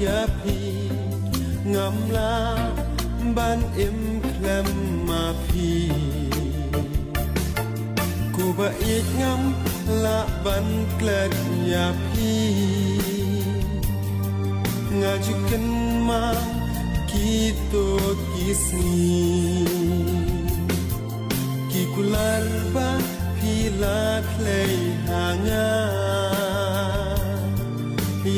ยาพีงำลาบ้านเอ็มแคลมมาพีกูบะอีกงำละบันเกล็ดยาพีงาจุกันมากีโตกีสีกีกุลาร์บาพีลาเคลยหางา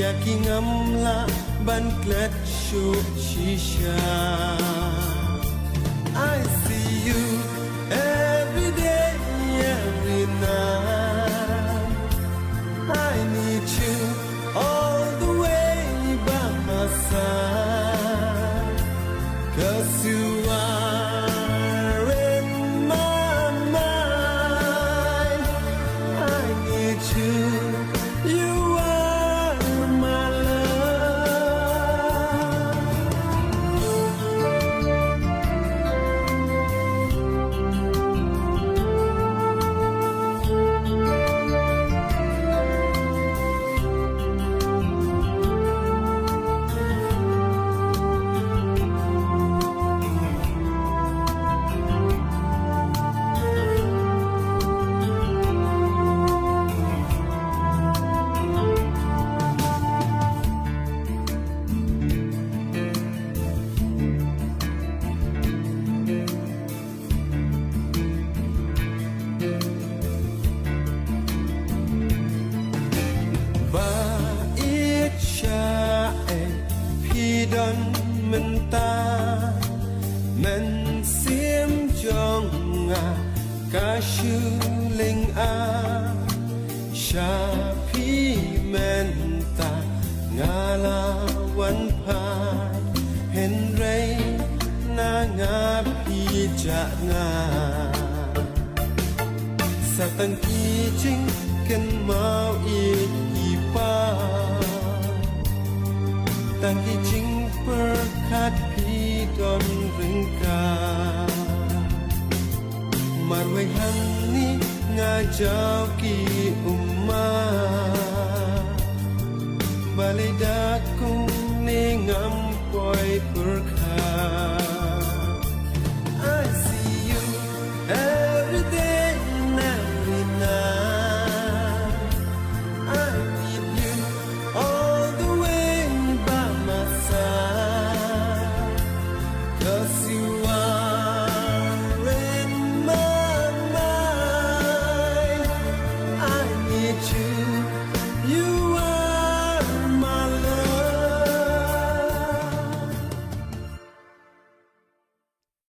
ยากีงำละบันเกล็ดชูชิชา I see you every day every night I need you all the way by my side 'Cause you are in my mind I need you you are my love บาอิชาเอพี่ดอนมันตามันเสียมจองอากาชูเลงอาชาพี่มันตางาลาวันพาเห็นไรหน้างาพี่จะงาสักตั้งกี่จริงกันมาอีกกี่ป้าตั้งกี่จริงเปิดคัดพี่ดอนรึงกามาไว้หันนี้งาเจ้ากี่อุมมาบาเลดากุงเนงาม